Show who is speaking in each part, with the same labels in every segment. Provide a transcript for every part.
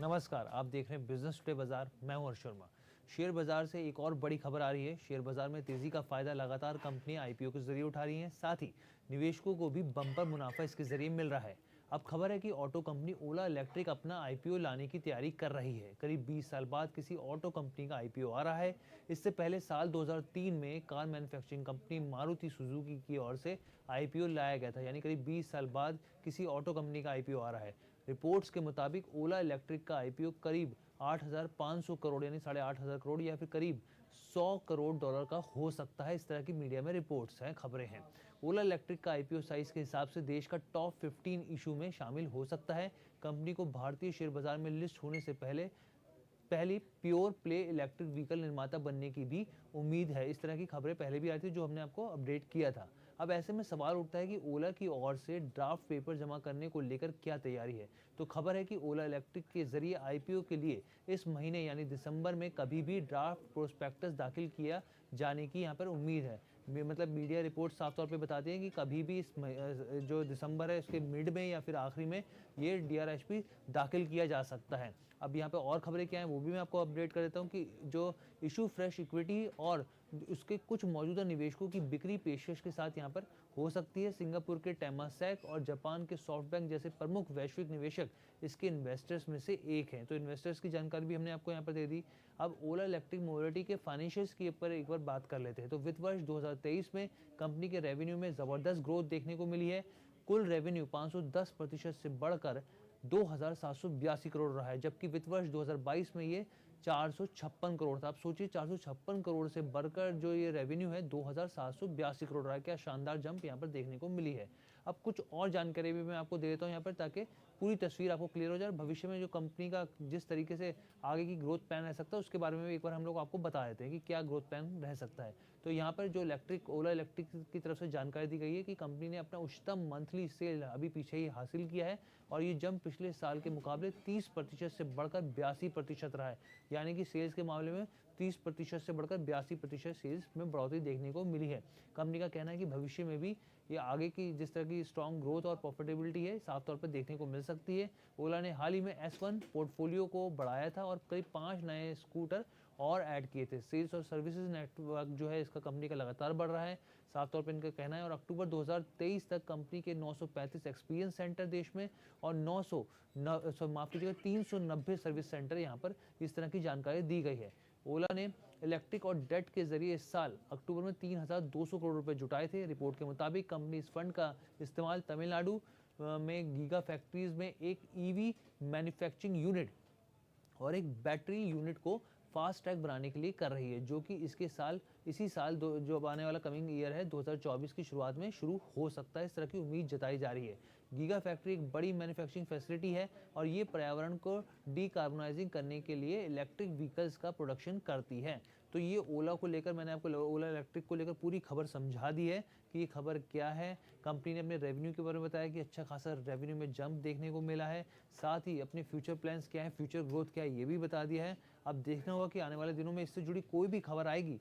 Speaker 1: नमस्कार, आप देख रहे हैं बिजनेस टुडे बाजार। मैं हूं हर्ष शर्मा। शेयर बाजार से एक और बड़ी खबर आ रही है। शेयर बाजार में तेजी का फायदा लगातार कंपनियां आईपीओ के जरिए उठा रही हैं, साथ ही निवेशकों को भी बम्पर मुनाफा इसके जरिए मिल रहा है। अब खबर है कि ऑटो कंपनी ओला इलेक्ट्रिक अपना आईपीओ लाने की तैयारी कर रही है। करीब 20 साल बाद किसी ऑटो कंपनी का आईपीओ आ रहा है। इससे पहले साल 2003 में car manufacturing company Maruti Suzuki की ओर से आईपीओ लाया गया था। यानी करीब 20 साल बाद किसी ऑटो कंपनी का आईपीओ आ रहा है। रिपोर्ट्स के मुताबिक ओला इलेक्ट्रिक का आईपीओ करीब 8,500 करोड़ यानी 8,500 करोड़ या फिर करीब 100 करोड़ डॉलर का हो सकता है। इस तरह की मीडिया में रिपोर्ट्स हैं, खबरें हैं। ओला इलेक्ट्रिक का आईपीओ साइज के हिसाब से देश का टॉप 15 इशू में शामिल हो सकता है। कंपनी को भारतीय शेयर बाजार में लिस्ट होने से पहली प्योर प्ले इलेक्ट्रिक व्हीकल निर्माता बनने की भी उम्मीद है। इस तरह की खबरें पहले भी आई थी, जो हमने आपको अपडेट किया था। अब ऐसे में सवाल उठता है कि ओला की ओर से ड्राफ्ट पेपर जमा करने को लेकर क्या तैयारी है। तो खबर है कि ओला इलेक्ट्रिक के जरिए आईपीओ के लिए इस महीने यानी दिसंबर में कभी भी ड्राफ्ट प्रोस्पेक्टस दाखिल किया जाने की यहाँ पर उम्मीद है। मतलब मीडिया रिपोर्ट साफ तौर पे बताती हैं कि कभी भी इस जो दिसंबर है उसके मिड में या फिर आखिरी में ये डीआरएचपी दाखिल किया जा सकता है। अब यहाँ पे और खबरें क्या हैं वो भी मैं आपको अपडेट कर देता हूँ कि जो इशू फ्रेश इक्विटी और उसके कुछ मौजूदा निवेशकों की बिक्री पेशकश के साथ यहाँ पर हो सकती है। सिंगापुर के टेमासेक और जापान के सॉफ्टबैंक जैसे प्रमुख वैश्विक निवेशक इसके इन्वेस्टर्स में से एक हैं। तो इन्वेस्टर्स की जानकारी भी हमने आपको यहाँ पर दे दी। अब ओला इलेक्ट्रिक मोबिलिटी के फाइनेंशियल्स के ऊपर एक बार बात कर लेते हैं। तो वित्त वर्ष 2023 में कंपनी के रेवेन्यू में जबरदस्त ग्रोथ देखने को मिली है। कुल रेवेन्यू 510% से बढ़कर 2,782 करोड़ रहा है, जबकि वित्त वर्ष 2022 में ये 456 करोड़ था। आप सोचिए 456 करोड़ से बढ़कर जो ये रेवेन्यू है 2,782 करोड़ रहा है। क्या शानदार जंप यहाँ पर देखने को मिली है। अब कुछ और जानकारी भी मैं आपको दे देता हूँ यहाँ पर, ताकि पूरी तस्वीर आपको क्लियर हो जाए। भविष्य में जो कंपनी का जिस तरीके से आगे की ग्रोथ प्लान रह सकता है उसके बारे में भी एक बार हम लोग आपको बता देते हैं कि क्या ग्रोथ प्लान रह सकता है। तो यहाँ पर जो ओला इलेक्ट्रिक की तरफ से जानकारी दी गई है कि कंपनी ने अपना उच्चतम मंथली सेल अभी पीछे ही हासिल किया है और ये जंप पिछले साल के मुकाबले 30% से बढ़कर 82% रहा है। यानी कि सेल्स के मामले में 30% से बढ़कर 82% सेल्स में बढ़ोतरी देखने को मिली है। कंपनी का कहना है कि भविष्य में भी ये आगे की जिस तरह की स्ट्रॉन्ग ग्रोथ और प्रॉफिटेबिलिटी है साफ तौर पर देखने को मिल सकती है। ओला ने हाल ही में S1 पोर्टफोलियो को बढ़ाया था और करीब 5 नए स्कूटर और ऐड किए थे। सेल्स और सर्विसेज नेटवर्क जो है इसका कंपनी का लगातार बढ़ रहा है, साफ तौर पर इनका कहना है। और अक्टूबर 2023 तक कंपनी के 935 एक्सपीरियंस सेंटर देश में और 390 सर्विस सेंटर यहाँ पर इस तरह की जानकारी दी गई है। ओला ने इलेक्ट्रिक और डेट के जरिए इस साल अक्टूबर में 3,200 करोड़ रुपए जुटाए थे। रिपोर्ट के मुताबिक कंपनी इस फंड का इस्तेमाल तमिलनाडु में गीगा फैक्ट्रीज में एक ईवी मैन्युफैक्चरिंग यूनिट और एक बैटरी यूनिट को फास्ट ट्रैक बनाने के लिए कर रही है, जो कि इसी साल जो आने वाला कमिंग ईयर है 2024 की शुरुआत में शुरू हो सकता है। इस तरह की उम्मीद जताई जा रही है। गीगा फैक्ट्री एक बड़ी मैन्युफैक्चरिंग फैसिलिटी है और ये पर्यावरण को डीकार्बोनाइजिंग करने के लिए इलेक्ट्रिक व्हीकल्स का प्रोडक्शन करती है। तो ये ओला को लेकर मैंने आपको ओला इलेक्ट्रिक को लेकर पूरी खबर समझा दी है कि ये खबर क्या है। कंपनी ने अपने रेवेन्यू के बारे में बताया कि अच्छा खासा रेवेन्यू में जंप देखने को मिला है, साथ ही अपने फ्यूचर प्लान्स क्या है, फ्यूचर ग्रोथ क्या है, ये भी बता दिया है। अब देखना होगा कि आने वाले दिनों में इससे जुड़ी कोई भी खबर आएगी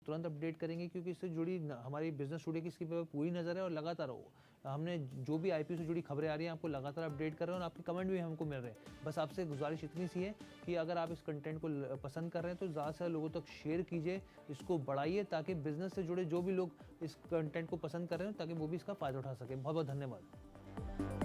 Speaker 1: तुरंत अपडेट करेंगे, क्योंकि इससे जुड़ी हमारी बिजनेस टुडे की इसकी पूरी नज़र है और लगातार हमने जो भी आईपीओ से जुड़ी खबरें आ रही हैं आपको लगातार अपडेट कर रहे हैं और आपके कमेंट भी हमको मिल रहे हैं। बस आपसे गुजारिश इतनी सी है कि अगर आप इस कंटेंट को पसंद कर रहे हैं तो ज़्यादा से ज़्यादा लोगों तक शेयर कीजिए, इसको बढ़ाइए, ताकि बिजनेस से जुड़े जो भी लोग इस कंटेंट को पसंद कर रहे हैं ताकि वो भी इसका फ़ायदा उठा सके। बहुत बहुत धन्यवाद।